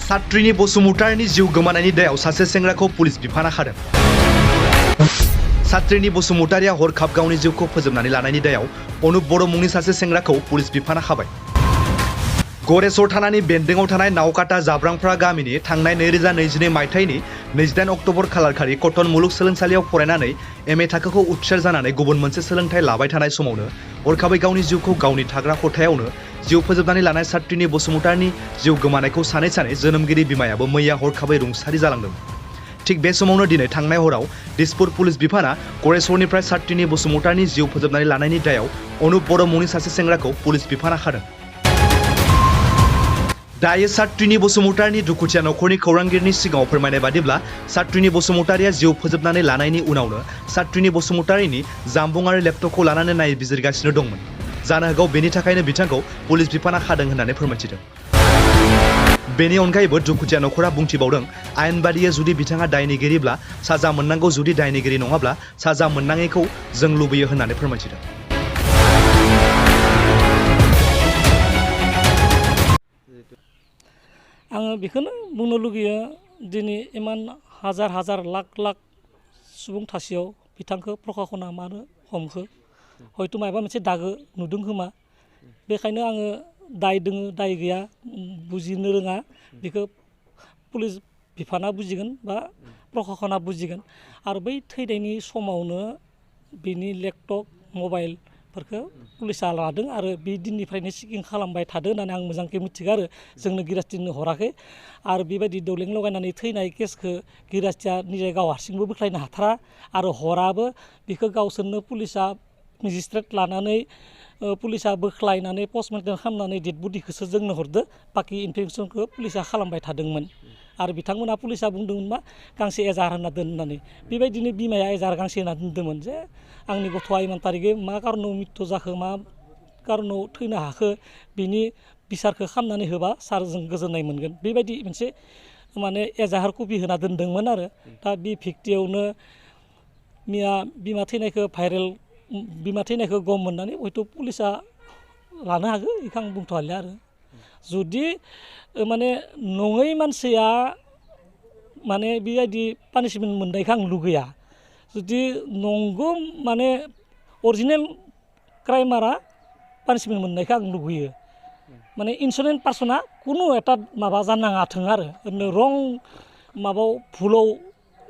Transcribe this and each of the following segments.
सात्रिनि बसुमतारिनि जिउ गोमानायनि दायाव सासे सेंग्राखौ पुलिस बिफाना खादों। सात्रिनि बसुमतारिया हरखाब गावनि जिउखौ फोजोबनानै लानायनि दायाव अनुप बर' मुंनि सासे सेंग्राखौ पुलिस बिफाना खाबाय। गरेस्वर थानानि बेन्दोंआव थानाय नावकाटा जाब्रांफ्रा गामिनि थांनाय 2022 मायथाइनि 28 अक्ट'बर खालारखालि कटन मुलुगसोलोंसालियाव फरायनानै MA थाखोखौ उथ्रिसार जानानै गुबुन मोनसे सोलोंथाइ लाबाय थानाय समावनो हरखाबै गावनि जिउखौ गावनि थाग्रा खथायावनो जिउ फोजोबनानै लानाय सात्रिनि बसुमतारिनि जिउ गोमानायखौ सानै जोनोमगिरि बिमायाबो मैया हरखाबै रुंसारि जालांदोंमोन। थिग बे समावनो दिनै थांनाय हराव दिसपुर पुलिस बिफाना गरेस्वरनिफ्राय सात्रिनि बसुमतारिनि जिउ फोजोबनानै लानायनि दायाव अनुप बर' मुंनि सासे सेंग्राखौ पुलिस बिफाना खादों। दायो सात्रिनि बसुमतारिनि दुखुथिया नखरनि खौरांगिरिनि सिगाङाव फोरमायनाय बादिब्ला सात्रिनि बसुमतारिया जिउ फोजोबनानै लानायनि उनावनो सात्रिनि बसुमतारिनि जामबुं आरो लेपटपखौ लानानै नायबिजिरगासिनो दंमोन। जानो हागौ बेनि थाखायनो बिथांखौ पुलिस बिफाना खादों होननानै फोरमायथिदों। बेनि अनगायैबो दुखुथिया नखरा बुंथिबावदों, आयेन बादियै जुदि बिथाङा दायनिगिरिब्ला साजा मोननांगौ, जुदि दायनिगिरि नङाब्ला साजा मोननाङैखौ जों लुबैयो होननानै फोरमायथिदों। आङो बेखौनो बुंनो लुगैयो, दिनै इमान हाजार लाख सुबुं थासेयाव बिथांखौ प्रखाखना मानो हमखो, हयथ' माबा मोनसे दागो नुदों खोमा। बेखायनो आङो दाय दोङो दाय गैया बुजिनो रोङा, बेखौ पुलिस बिफाना बुजिगोन बा प्रखाखना बुजिगोन। आरो बै थैनायनि समावनो बिनि लेपटप मबाइलफोरखौ पुलिसा लादों आरो बे दिननिफ्रायनो चेकिं खालामबाय थादों होननानै आं मोजांखे मिथिगौ आरो जोंनो गिरास्तिनो हराखै। आरो बेबायदि दौलें लगायनानै थैनाय केसखौ गिरास्तिया निजे गाव हारसिंबो बोख्लायनो हाथारा आरो हराबो बेखौ गावसोरनो पुलिसा मेजिस्ट्रेट लानानै पुलिसा बोख्लायनानै पस्टमर्टेम खालामनानै डेड बडिखौसो जोंनो हरदो, बाखि इनभेस्टिगेसनखौ पुलिसा खालामबाय थादोंमोन। आरो बिथांमोना पुलिसा बुंदोंमोन मा गांसे एजार होना दोन होननानै। बेबायदिनो बिमाया एजार गांसे होना दोन्दोंमोन जे आंनि गथ'आ इमान थारिखै मा कारनाव मृत्यु जाखो, मा कारनाव थैनो हाखो, बिनि बिसारखौ खालामनानै होबा सार जों गोजोननाय मोनगोन। बेबायदि मोनसे माने एजाहार कपि होना दोन्दोंमोन आरो। दा बे भिक्तियावनो बिमा थैनायखौ भाइरेल, बिमा थैनायखौ गम मोननानै हयथ' पुलिसा लानो हागौ, बेखौ आं बुंथ'हालिया आरो। जुदि माने नङै मानसिया माने बेबायदि पानिशमेन्ट मोननायखौ आं लुगैया। जुदि नंगौ माने अरिजिनेल क्राइमारा पानिशमेन्ट मोननायखौ आं लुगैयो। माने इनसनेन्ट पार्सना कुनु एटा माबा जानाङाथों आरो ओरैनो रं माबायाव भुलाव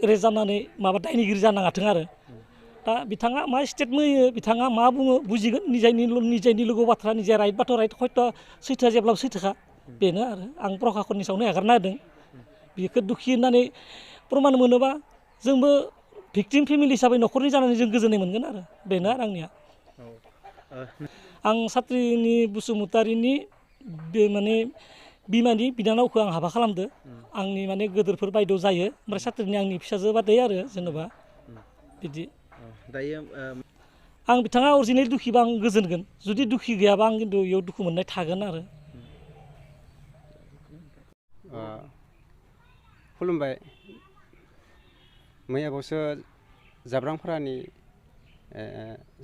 एरेस्ट जानानै माबा दायनिगिरि जानाङाथों आरो। दा बिथाङा मा स्टेटमेन्ट होयो, बिथाङा मा बुङो बुजिगोन, निजायनि लोगो बाथ्रा, निजा राइट बाथ' राइट, हयथ' सैथोआ जेब्लाबो सैथोखा। बेनो आरो आं प्रखाखननि सायावनो हेगारना होदों। बेखौ दुखि होननानै प्रमान मोनोबा जोंबो भिक्टिम फेमिलि हिसाबै न'खरनि जानानै जों गोजोननाय मोनगोन आरो। बेनो आरो आंनिया। आं सात्रिनि बसुमतारिनि बे माने बिमानि बिनानावखौ आं हाबा खालामदो। आंनि माने गोदोरफोर बायद' जायो, ओमफ्राय सात्रिनि आंनि फिसाजो बादै आरो जेनेबा बिदि। आं बिथाङा अरिजिनेल दुखिबा आं गोजोनगोन, जुदि दुखि गैयाबा आं खिन्थु बेयाव दुखु मोननाय थागोन आरो। खुलुमबाय। मैयाबावसो जाब्रांफारानि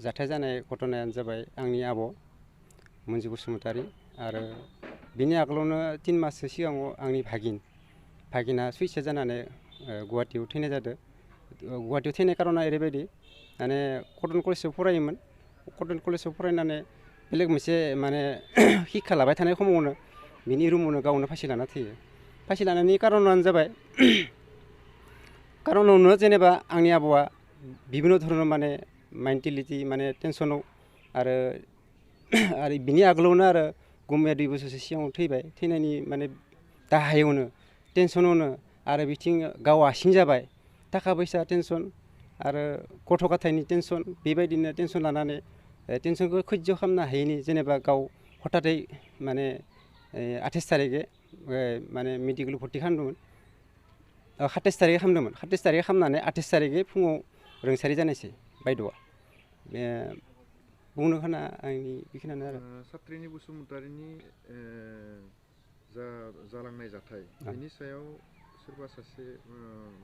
जाथाय जानाय घटनायानो जाबाय आंनि आब' मन्जु बसुमतारि आरो बिनि आगोलावनो 3 माससो सिगाङाव आंनि भागिना सुइसाइड जानानै गुवाहाटीयाव थैनाय जादों। गुवाहाटीयाव थैनाय कारना ओरैबायदि, माने कटन कलेजाव फरायोमोन। कटन कलेजाव फरायनानै बेलेग मोनसे माने शिक्षा लाबाय थानाय समावनो बिनि रुमावनो गावनो फासि लाना थैयो। फासि लानायनि कारनानो जाबाय कारनावनो जेनेबा आंनि आबौआ बिभिन्न धरन माने मेन्टेलिटि माने टेनसनाव आरो बिनि आगोलावनो आरो गमिया 2 बोसोरसो सिगाङाव थैबाय। थैनायनि माने दाहायावनो टेनसनावनो आरो बिथिं गाव हारसिं जाबाय, थाखा फैसा टेनसन आरो गथ' गथायनि टेनसन, बेबायदिनो टेनसन लानानै टेनसनखौ सैज्य खालामनो हायैनि जेनेबा गाव हथादै माने 28 थारिखै माने मेडिकेलाव भर्ति खालामदोंमोन। 27 थारिखै खालामदोंमोन। 27 थारिखै खालामनानै 28 थारिखै फुङाव रुंसारि जानायसै बायद'आ। बुंनो खोना आंनि बेखिनियानो आरो। सात्रिनि बसुमतारिनि जालांनाय जाथाय, बेनि सायाव सोरबा सासे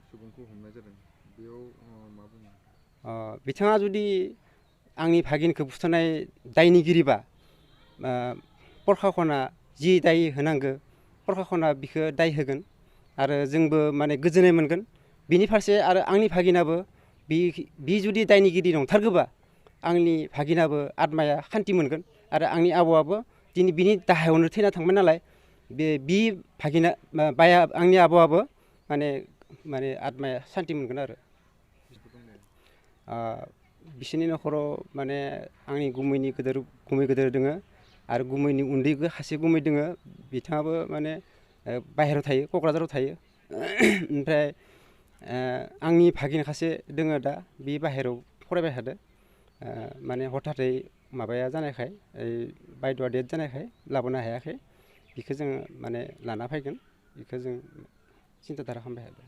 सुबुंखौ हमनाय जादों, बेयाव मा बुङो? बिथाङा जुदि आंनि भागिनखौ बुथारनाय दायनिगिरिबा प्रखाखना जि दाय होनांगौ प्रखाखना बिखौ दाय होगोन आरो जोंबो माने गोजोननाय मोनगोन बिनि फारसे आरो आंनि भागिनाबो बि जुदि दायनिगिरि नंथारगौबा आंनि भागिनाबो आत्माया खान्थि मोनगोन आरो आंनि आबौआबो दिनै बिनि दाहायावनो थैना थांबाय नालाय बि भागिना बाया आंनि आबौआबो माने आत्माया सान्ति मोनगोन आरो बिसोरनि न'खराव माने आंनि गुमैनि गुमै गोदोर दोङो आरो गुमैनि उन्दै सासे गुमै दोङो बिथाङाबो माने बाहेरायाव थायो क'क्राझाराव थायो ओमफ्राय आंनि भागिना सासे दोङो दा बे बाहेरायाव फरायबाय थादो माने हथारै माबाया जानायखाय बायद'आ डेट जानायखाय लाबोनो हायाखै बेखौ जोङो माने लाना फैगोन बेखौ जों सिन्था धारा खालामबाय थादों